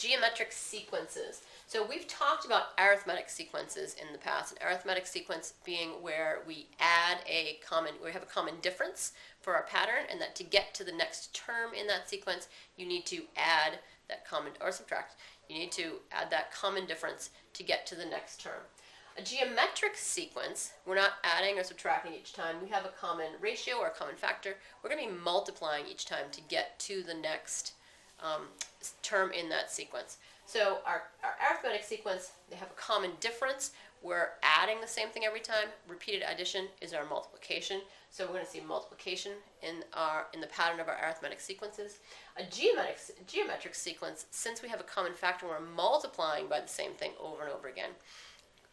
Geometric sequences. So we've talked about arithmetic sequences in the past. An arithmetic sequence being where we have a common difference for our pattern, and that to get to the next term in that sequence, you need to add that common, or subtract, you need to add that common difference to get to the next term. A geometric sequence, we're not adding or subtracting each time. We have a common ratio or a common factor. We're going to be multiplying each time to get to the next term in that sequence. So our arithmetic sequence, they have a common difference. We're adding the same thing every time. Repeated addition is our multiplication. So we're going to see multiplication in the pattern of our arithmetic sequences. A geometric sequence, since we have a common factor, we're multiplying by the same thing over and over again.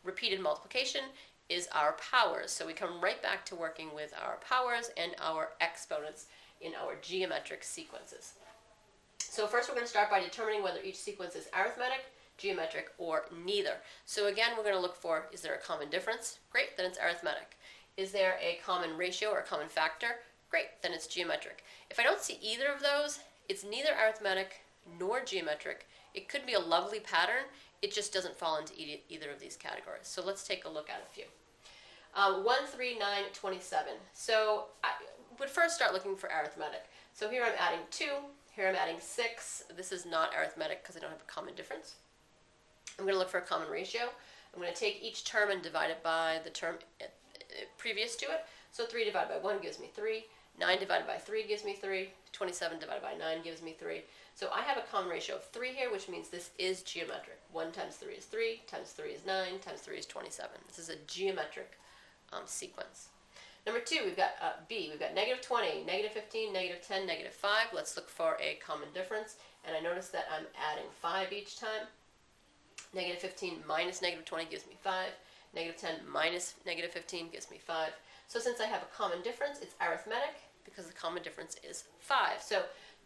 Repeated multiplication is our powers. So we come right back to working with our powers and our exponents in our geometric sequences. So first we're going to start by determining whether each sequence is arithmetic, geometric, or neither. So again, we're going to look for, is there a common difference? Great, then it's arithmetic. Is there a common ratio or a common factor? Great, then it's geometric. If I don't see either of those, it's neither arithmetic nor geometric. It could be a lovely pattern. It just doesn't fall into either of these categories. So let's take a look at a few. 1, 3, 9, 27. So I would first start looking for arithmetic. So here I'm adding 2. Here I'm adding 6. This is not arithmetic because I don't have a common difference. I'm going to look for a common ratio. I'm going to take each term and divide it by the term previous to it. So 3 divided by 1 gives me 3. 9 divided by 3 gives me 3. 27 divided by 9 gives me 3. So I have a common ratio of 3 here, which means this is geometric. 1 times 3 is 3, times 3 is 9, times 3 is 27. This is a geometric sequence. Number 2, we've got B. We've got negative 20, negative 15, negative 10, negative 5. Let's look for a common difference. And I notice that I'm adding 5 each time. Negative 15 minus negative 20 gives me 5. Negative 10 minus negative 15 gives me 5. So since I have a common difference, it's arithmetic because the common difference is 5. So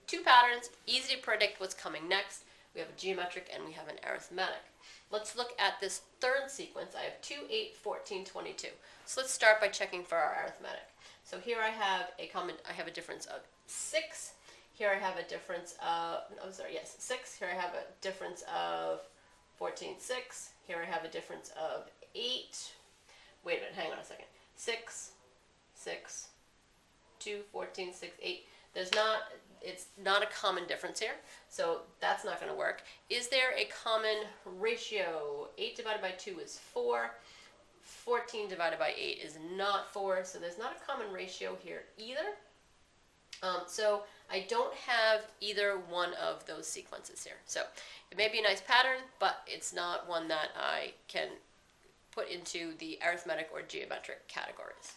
2 patterns, easy to predict what's coming next. We have a geometric and we have an arithmetic. Let's look at this third sequence. I have 2, 8, 14, 22. So let's start by checking for our arithmetic. So here I have a difference of 6. Here I have a difference of, 6. Here I have a difference of 14, 6. Here I have a difference of 8. Wait a minute, hang on a second. 6, 6, 2, 14, 6, 8. It's not a common difference here, so that's not going to work. Is there a common ratio? 8 divided by 2 is 4. 14 divided by 8 is not 4, so there's not a common ratio here either. So I don't have either one of those sequences here. So it may be a nice pattern, but it's not one that I can put into the arithmetic or geometric categories.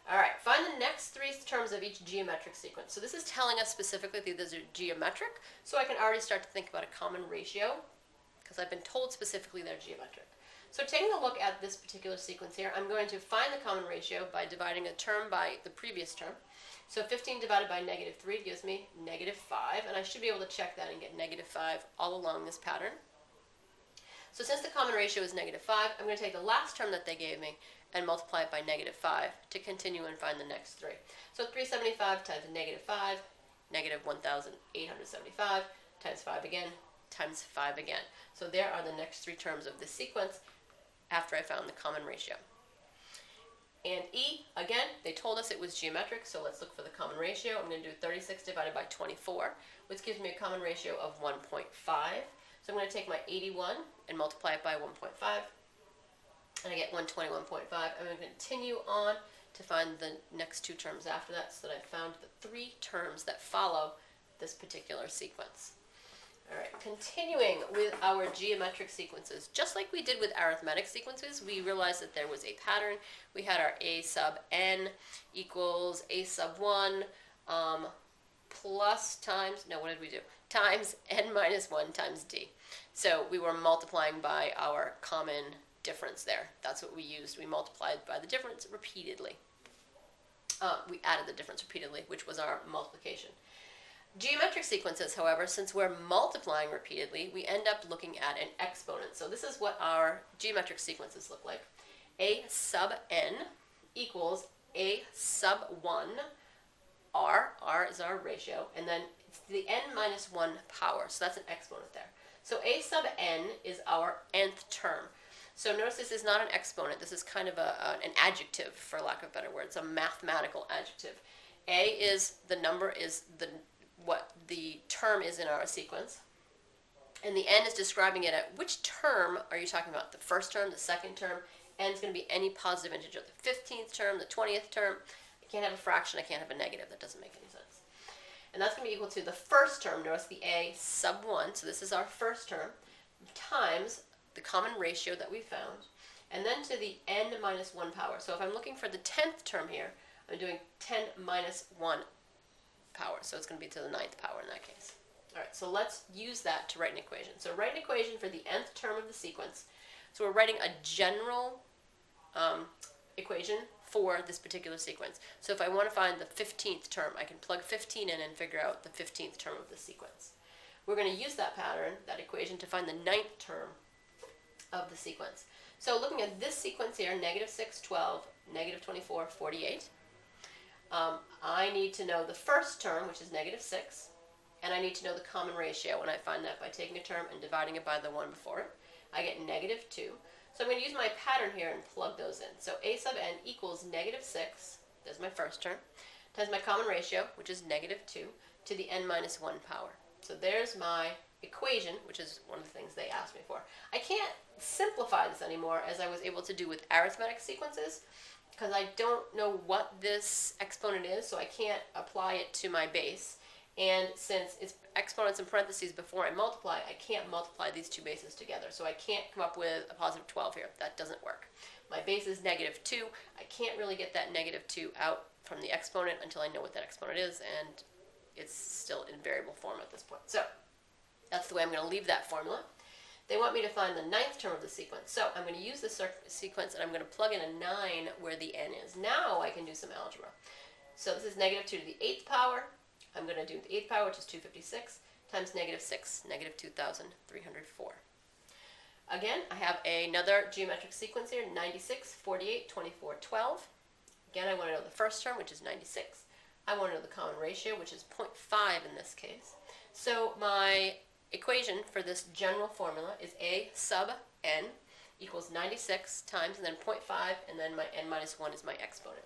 All right, find the next 3 terms of each geometric sequence. So this is telling us specifically that these are geometric, so I can already start to think about a common ratio because I've been told specifically they're geometric. So taking a look at this particular sequence here, I'm going to find the common ratio by dividing a term by the previous term. So 15 divided by negative 3 gives me negative 5, and I should be able to check that and get negative 5 all along this pattern. So since the common ratio is negative 5, I'm going to take the last term that they gave me and multiply it by negative 5 to continue and find the next 3. So 375 times negative 5, negative 1,875, times 5 again, times 5 again. So there are the next 3 terms of this sequence after I found the common ratio. And E, again, they told us it was geometric, so let's look for the common ratio. I'm going to do 36 divided by 24, which gives me a common ratio of 1.5. So I'm going to take my 81 and multiply it by 1.5, and I get 121.5. I'm going to continue on to find the next 2 terms after that, so that I've found the 3 terms that follow this particular sequence. All right, continuing with our geometric sequences, just like we did with arithmetic sequences, we realized that there was a pattern. We had our A sub n equals A sub 1 plus times, no, what did we do? Times n minus 1 times d. So we were multiplying by our common difference there. That's what we used. We multiplied by the difference repeatedly. We added the difference repeatedly, which was our multiplication. Geometric sequences, however, since we're multiplying repeatedly, we end up looking at an exponent. So this is what our geometric sequences look like. A sub n equals A sub 1, r is our ratio, and then it's the n minus 1 power, so that's an exponent there. So a sub n is our nth term. So notice this is not an exponent. This is kind of an adjective, for lack of a better word. It's a mathematical adjective. A is the number, is what the term is in our sequence. And the n is describing it at which term are you talking about? The first term, the second term? N is going to be any positive integer. The 15th term, the 20th term. I can't have a fraction, I can't have a negative. That doesn't make any sense. And that's going to be equal to the first term, notice the a sub 1, so this is our first term, times the common ratio that we found, and then to the n minus 1 power. So if I'm looking for the 10th term here, I'm doing 10 minus 1 power, so it's going to be to the 9th power in that case. All right, so let's use that to write an equation. So write an equation for the nth term of the sequence. So we're writing a general equation for this particular sequence. So if I want to find the 15th term, I can plug 15 in and figure out the 15th term of the sequence. We're going to use that pattern, that equation, to find the 9th term of the sequence. So looking at this sequence here, negative 6, 12, negative 24, 48, I need to know the first term, which is negative 6, and I need to know the common ratio, and I find that by taking a term and dividing it by the one before it. I get negative 2. So I'm going to use my pattern here and plug those in. So a sub n equals negative 6, there's my first term, times my common ratio, which is negative 2, to the n minus 1 power. So there's my equation, which is one of the things they asked me for. I can't simplify this anymore as I was able to do with arithmetic sequences, because I don't know what this exponent is, so I can't apply it to my base. And since it's exponents in parentheses before I multiply, I can't multiply these two bases together. So I can't come up with a positive 12 here. That doesn't work. My base is negative 2. I can't really get that negative 2 out from the exponent until I know what that exponent is, and it's still in variable form at this point. So that's the way I'm going to leave that formula. They want me to find the 9th term of the sequence. So I'm going to use the sequence, and I'm going to plug in a 9 where the n is. Now I can do some algebra. So this is negative 2 to the 8th power. I'm going to do the 8th power, which is 256, times negative 6, negative 2,304. Again, I have another geometric sequence here, 96, 48, 24, 12. Again, I want to know the first term, which is 96. I want to know the common ratio, which is 0.5 in this case. So my equation for this general formula is a sub n equals 96 times, and then 0.5, and then my n minus 1 is my exponent.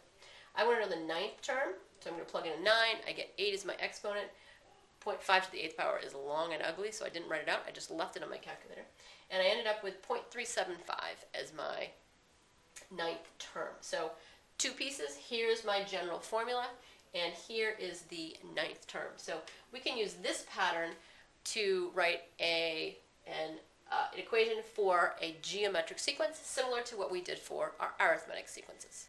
I want to know the 9th term, so I'm going to plug in a 9. I get 8 as my exponent. 0.5 to the 8th power is long and ugly, so I didn't write it out. I just left it on my calculator. And I ended up with 0.375 as my 9th term. So 2 pieces. Here's my general formula, and here is the 9th term. So we can use this pattern to write an equation for a geometric sequence, similar to what we did for our arithmetic sequences.